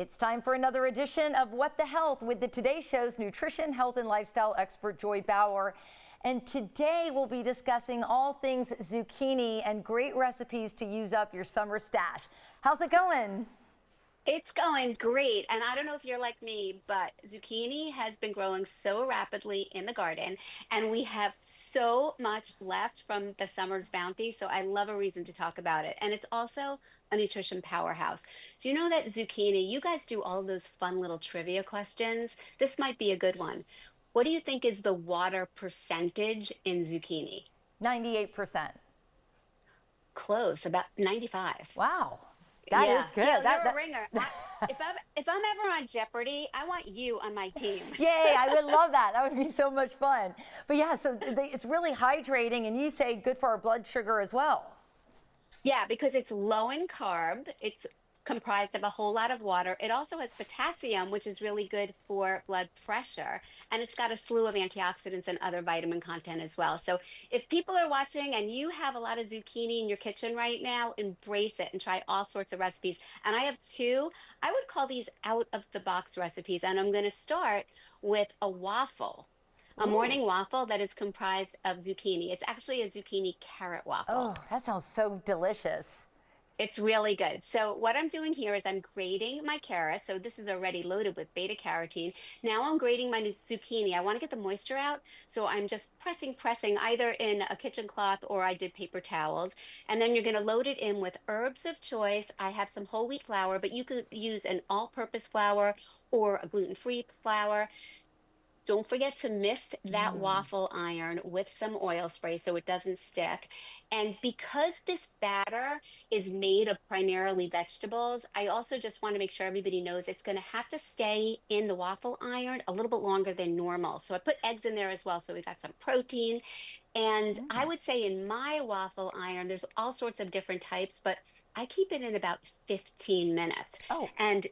It's time for another edition of What the Health with the Today Show's nutrition, health, and lifestyle expert, Joy Bauer. And today we'll be discussing all things zucchini and great recipes to use up your summer stash. How's it going? It's going great. And I don't know if you're like me, but zucchini has been growing so rapidly in the garden, and we have so much left from the summer's bounty. So I love a reason to talk about it. And it's also a nutrition powerhouse. Do you know that zucchini, you guys do all those fun little trivia questions? This might be a good one. What do you think is the water percentage in zucchini? 98%. Close, about 95. Wow. That is good. You're a ringer. If I'm ever on Jeopardy, I want you on my team. Yay, I would love that. That would be so much fun. But yeah, so it's really hydrating, and you say good for our blood sugar as well. Yeah, because it's low in carb. It's comprised of a whole lot of water. It also has potassium, which is really good for blood pressure. And it's got a slew of antioxidants and other vitamin content as well. So if people are watching and you have a lot of zucchini in your kitchen right now, embrace it and try all sorts of recipes. And I have two, I would call these out of the box recipes. And I'm going to start with a waffle. A morning waffle that is comprised of zucchini. It's actually a zucchini carrot waffle. Oh, that sounds so delicious. It's really good. So what I'm doing here is I'm grating my carrots. So this is already loaded with beta carotene. Now I'm grating my zucchini. I want to get the moisture out. So I'm just pressing either in a kitchen cloth or I did paper towels. And then you're going to load it in with herbs of choice. I have some whole wheat flour, but you could use an all-purpose flour or a gluten-free flour. Don't forget to mist that waffle iron with some oil spray so it doesn't stick. And because this batter is made of primarily vegetables, I also just want to make sure everybody knows it's going to have to stay in the waffle iron a little bit longer than normal. So I put eggs in there as well, so we got some protein. And I would say in my waffle iron, there's all sorts of different types, but I keep it in about 15 minutes. Oh. And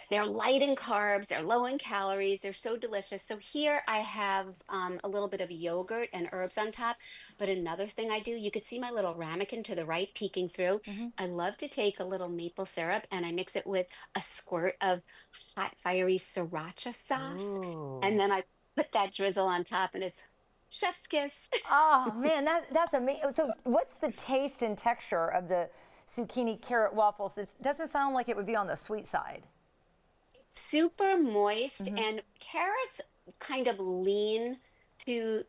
they're light in carbs, they're low in calories, they're so delicious. So here I have a little bit of yogurt and herbs on top. But another thing I do, you could see my little ramekin to the right peeking through. I love to take a little maple syrup and I mix it with a squirt of hot, fiery sriracha sauce. Ooh. And then I put that drizzle on top and it's chef's kiss. Oh, man, that's amazing. So what's the taste and texture of the zucchini carrot waffles? It doesn't sound like it would be on the sweet side. Super moist, and carrots kind of lean to,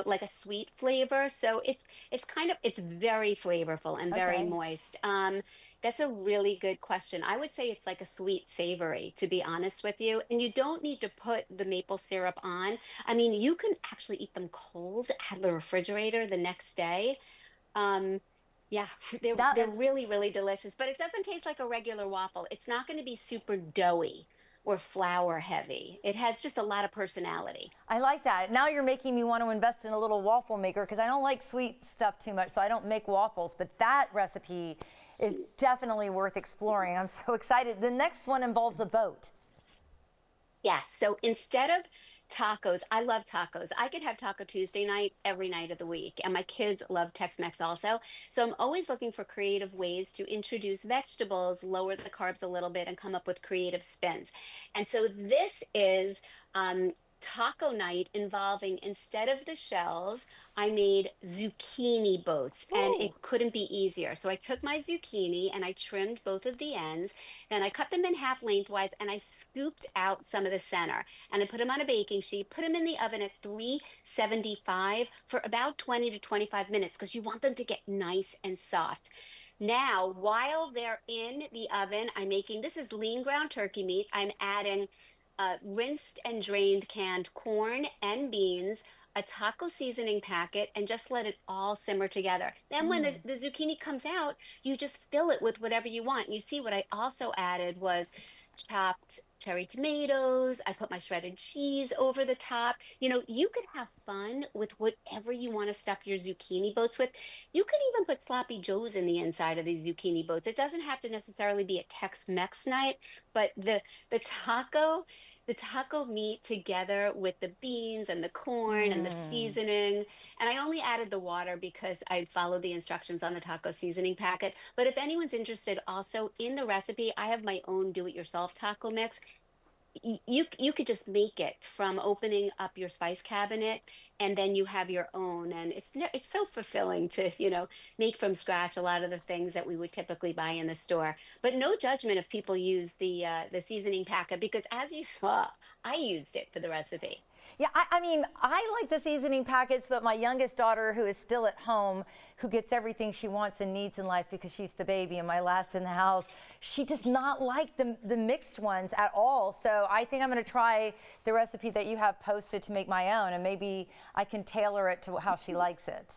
like a sweet flavor. So it's very flavorful and very moist. That's a really good question. I would say it's like a sweet savory, to be honest with you. And you don't need to put the maple syrup on. I mean, you can actually eat them cold out of the refrigerator the next day. Yeah, they're really, really delicious, but it doesn't taste like a regular waffle. It's not going to be super doughy or flour heavy. It has just a lot of personality. I like that. Now you're making me want to invest in a little waffle maker because I don't like sweet stuff too much, so I don't make waffles. But that recipe is definitely worth exploring. I'm so excited. The next one involves a boat. Yes, so instead of tacos, I love tacos. I could have Taco Tuesday night every night of the week, and my kids love Tex-Mex also. So I'm always looking for creative ways to introduce vegetables, lower the carbs a little bit, and come up with creative spins. And so this is taco night involving, instead of the shells, I made zucchini boats, and it couldn't be easier. So I took my zucchini and I trimmed both of the ends. Then I cut them in half lengthwise and I scooped out some of the center. And I put them on a baking sheet, put them in the oven at 375 for about 20 to 25 minutes because you want them to get nice and soft. Now, while they're in the oven, this is lean ground turkey meat. I'm adding rinsed and drained canned corn and beans, a taco seasoning packet, and just let it all simmer together. Then when the zucchini comes out, you just fill it with whatever you want. You see what I also added was chopped cherry tomatoes. I put my shredded cheese over the top. You could have fun with whatever you want to stuff your zucchini boats with. You could even put sloppy joes in the inside of the zucchini boats. It doesn't have to necessarily be a Tex-Mex night, but the taco the taco meat together with the beans and the corn and the Mm. seasoning. And I only added the water because I followed the instructions on the taco seasoning packet. But if anyone's interested, also in the recipe, I have my own do-it-yourself taco mix. You could just make it from opening up your spice cabinet, and then you have your own, and it's so fulfilling to make from scratch a lot of the things that we would typically buy in the store. But no judgment if people use the seasoning packet, because as you saw, I used it for the recipe. Yeah, I mean, I like the seasoning packets, but my youngest daughter, who is still at home, who gets everything she wants and needs in life because she's the baby and my last in the house, she does not like the mixed ones at all. So I think I'm going to try the recipe that you have posted to make my own, and maybe I can tailor it to how she likes it.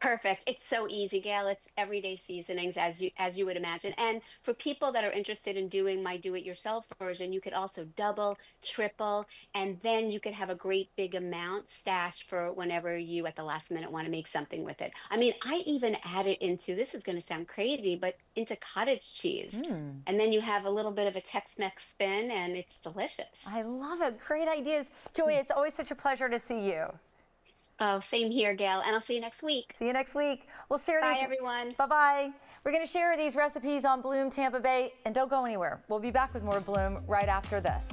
Perfect. It's so easy, Gail. It's everyday seasonings as you would imagine. And for people that are interested in doing my do-it-yourself version, you could also double, triple, and then you could have a great big amount stashed for whenever you at the last minute want to make something with it. I mean, I even added into, this is going to sound crazy, but into cottage cheese. Mm. And then you have a little bit of a Tex-Mex spin, and it's delicious. I love it. Great ideas. Joy, it's always such a pleasure to see you. Oh, same here, Gail. And I'll see you next week. See you next week. We'll share Bye, these. everyone. Bye-bye. We're going to share these recipes on Bloom Tampa Bay, and don't go anywhere. We'll be back with more Bloom right after this.